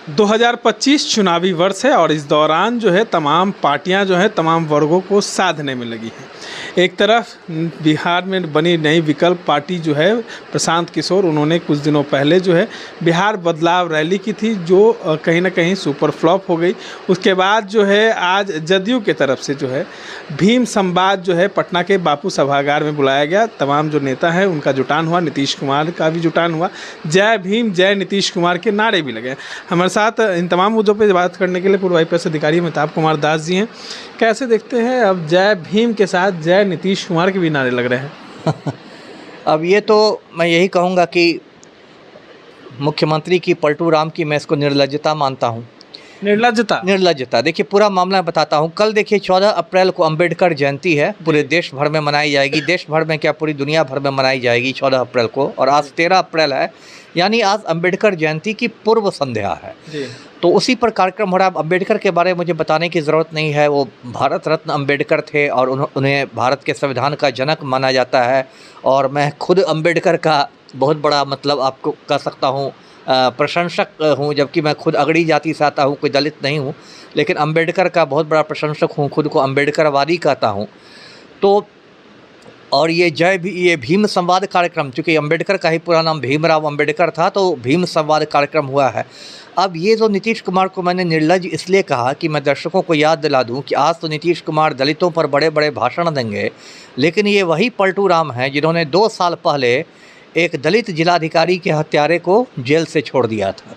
2025 चुनावी वर्ष है और इस दौरान जो है तमाम पार्टियां जो है तमाम वर्गों को साधने में लगी हैं। एक तरफ बिहार में बनी नई विकल्प पार्टी जो है प्रशांत किशोर, उन्होंने कुछ दिनों पहले जो है बिहार बदलाव रैली की थी, जो कहीं ना कहीं सुपर फ्लॉप हो गई। उसके बाद जो है आज जदयू के तरफ से जो है भीम संवाद जो है पटना के बापू सभागार में बुलाया गया। तमाम जो नेता हैं उनका जुटान हुआ, नीतीश कुमार का भी जुटान हुआ, जय भीम जय नीतीश कुमार के नारे भी लगे। हमारे साथ इन तमाम मुद्दों पर बात करने के लिए पूर्व IPS अधिकारी अमिताभ कुमार दास जी हैं। कैसे देखते हैं अब जय भीम के साथ जय नीतीश कुमार के भी नारे लग रहे हैं? अब ये तो मैं यही कहूँगा कि मुख्यमंत्री की पलटू राम की मैं इसको निर्लज्जता मानता हूँ। निर्लज्जता देखिए, पूरा मामला बताता हूँ। कल देखिए 14 अप्रैल को अंबेडकर जयंती है, पूरे देश भर में मनाई जाएगी। देश भर में क्या, पूरी दुनिया भर में मनाई जाएगी 14 अप्रैल को। और आज 13 अप्रैल है, यानी आज अंबेडकर जयंती की पूर्व संध्या है जी। तो उसी पर कार्यक्रम हो रहा है। अंबेडकर के बारे में मुझे बताने की ज़रूरत नहीं है, वो भारत रत्न अंबेडकर थे और उन्हें भारत के संविधान का जनक माना जाता है। और मैं खुद अंबेडकर का बहुत बड़ा मतलब आपको कह सकता हूँ प्रशंसक हूँ, जबकि मैं खुद अगड़ी जाति से आता हूँ, कोई दलित नहीं हूँ, लेकिन अंबेडकर का बहुत बड़ा प्रशंसक हूँ, खुद को अंबेडकरवादी कहता हूँ। तो और ये भीम संवाद कार्यक्रम, चूँकि अंबेडकर का ही पूरा नाम भीमराव अंबेडकर था, तो भीम संवाद कार्यक्रम हुआ है। अब ये जो नीतीश कुमार को मैंने निर्लज्ज इसलिए कहा कि मैं दर्शकों को याद दिला दूं कि आज तो नीतीश कुमार दलितों पर बड़े बड़े भाषण देंगे, लेकिन ये वही पलटू राम हैं जिन्होंने 2 साल पहले एक दलित जिलाधिकारी के हत्यारे को जेल से छोड़ दिया था।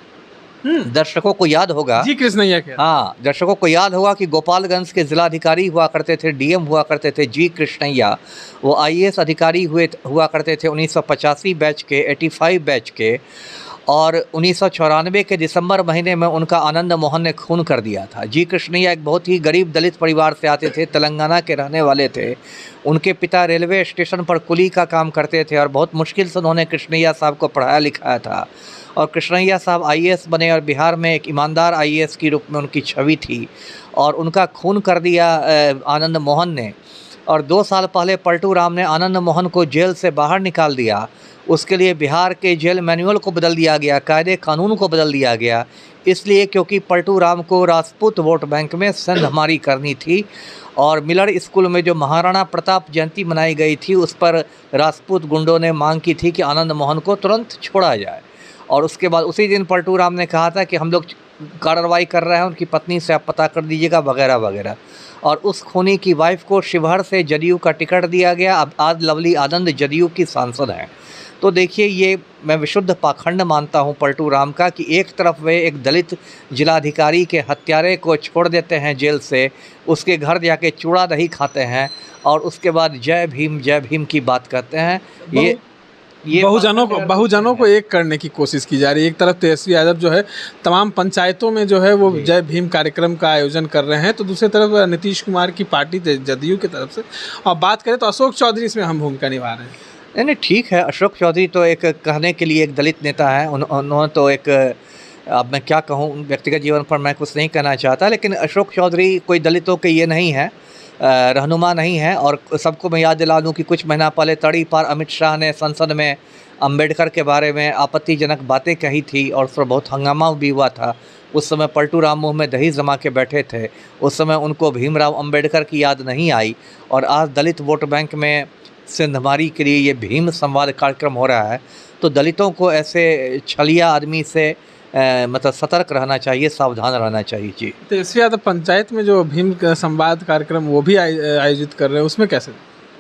दर्शकों को याद होगा जी कृष्णैया के, हाँ, दर्शकों को याद होगा कि गोपालगंज के जिलाधिकारी हुआ करते थे, DM हुआ करते थे जी कृष्णैया। वो IAS अधिकारी हुआ करते थे 1985 बैच के, 85 बैच के। और 1994 के दिसंबर महीने में उनका आनंद मोहन ने खून कर दिया था। जी कृष्णैया एक बहुत ही गरीब दलित परिवार से आते थे, तेलंगाना के रहने वाले थे। उनके पिता रेलवे स्टेशन पर कुली का काम करते थे और बहुत मुश्किल से उन्होंने कृष्णैया साहब को पढ़ाया लिखाया था। और कृष्णैया साहब IAS बने और बिहार में एक ईमानदार IAS के रूप में उनकी छवि थी। और उनका खून कर दिया आनंद मोहन ने। और 2 साल पहले पलटू राम ने आनंद मोहन को जेल से बाहर निकाल दिया। उसके लिए बिहार के जेल मैनुअल को बदल दिया गया, कायदे कानून को बदल दिया गया, इसलिए क्योंकि पलटू राम को राजपूत वोट बैंक में सेंधमारी करनी थी। और मिलर स्कूल में जो महाराणा प्रताप जयंती मनाई गई थी, उस पर राजपूत गुंडों ने मांग की थी कि आनंद मोहन को तुरंत छोड़ा जाए। और उसके बाद उसी दिन पलटू राम ने कहा था कि हम लोग कार्रवाई कर रहे हैं, उनकी पत्नी से आप पता कर दीजिएगा वगैरह वगैरह। और उस खूनी की वाइफ को शिवहर से जदयू का टिकट दिया गया। अब आज लवली आनंद जदयू की सांसद हैं। तो देखिए, ये मैं विशुद्ध पाखंड मानता हूँ पलटू राम का कि एक तरफ वे एक दलित जिलाधिकारी के हत्यारे को छोड़ देते हैं जेल से, उसके घर जाके चूड़ा दही खाते हैं और उसके बाद जय भीम की बात करते हैं। ये बहुजनों को एक करने की कोशिश की जा रही है। एक तरफ तेजस्वी यादव जो है तमाम पंचायतों में जो है वो जय भीम कार्यक्रम का आयोजन कर रहे हैं, तो दूसरी तरफ नीतीश कुमार की पार्टी जदयू की तरफ से। और बात करें तो अशोक चौधरी इसमें अहम भूमिका निभा रहे हैं। नहीं, ठीक है, अशोक चौधरी तो एक कहने के लिए एक दलित नेता है। उन्होंने तो एक, अब मैं क्या कहूँ, व्यक्तिगत जीवन पर मैं कुछ नहीं कहना चाहता, लेकिन अशोक चौधरी कोई दलितों के ये नहीं है, रहनुमा नहीं है। और सबको मैं याद दिला दूँ कि कुछ महीना पहले तड़ी पार अमित शाह ने संसद में अंबेडकर के बारे में आपत्तिजनक बातें कही थी और उस पर बहुत हंगामा भी हुआ था। उस समय पलटू राम मुँह में दही जमा के बैठे थे। उस समय उनको भीमराव अंबेडकर की याद नहीं आई। और आज दलित वोट बैंक में सेंधमारी के लिए ये भीम संवाद कार्यक्रम हो रहा है। तो दलितों को ऐसे छलिया आदमी से मतलब सतर्क रहना चाहिए, सावधान रहना चाहिए जी। तो इसके बाद पंचायत में जो भीम संवाद कार्यक्रम वो भी आयोजित कर रहे हैं, उसमें कैसे?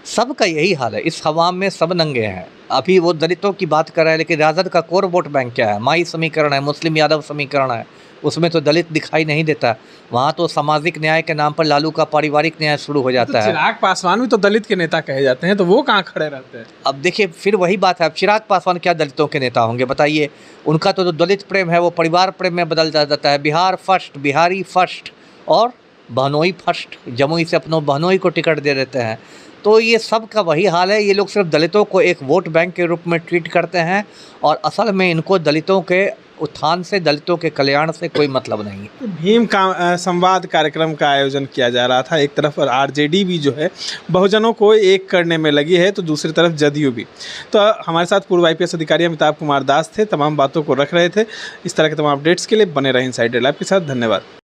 सबका यही हाल है, इस हवा में सब नंगे हैं। अभी वो दलितों की बात कर रहे हैं, लेकिन राजद का कोर वोट बैंक क्या है? माई समीकरण है, मुस्लिम यादव समीकरण है, उसमें तो दलित दिखाई नहीं देता। वहाँ तो सामाजिक न्याय के नाम पर लालू का पारिवारिक न्याय शुरू हो जाता है। चिराग पासवान भी तो दलित के नेता कहे जाते हैं, तो वो कहाँ खड़े रहते हैं? अब देखिए, फिर वही बात है, अब चिराग पासवान क्या दलितों के नेता होंगे बताइए? उनका तो दलित प्रेम है वो परिवार प्रेम में बदल जाता है। बिहार फर्स्ट, बिहारी फर्स्ट और बहनोई फर्स्ट, जमुई से अपनों बहनोई को टिकट दे देते हैं। तो ये सब का वही हाल है। ये लोग सिर्फ दलितों को एक वोट बैंक के रूप में ट्रीट करते हैं और असल में इनको दलितों के उत्थान से, दलितों के कल्याण से कोई मतलब नहीं है। तो भीम का संवाद कार्यक्रम का आयोजन किया जा रहा था एक तरफ, और आरजेडी भी जो है बहुजनों को एक करने में लगी है, तो दूसरी तरफ जदयू भी। तो हमारे साथ पूर्व IPS अधिकारी अमिताभ कुमार दास थे, तमाम बातों को रख रहे थे। इस तरह के तमाम अपडेट्स के लिए बने रहे इनसाइडर लाइव के साथ। धन्यवाद।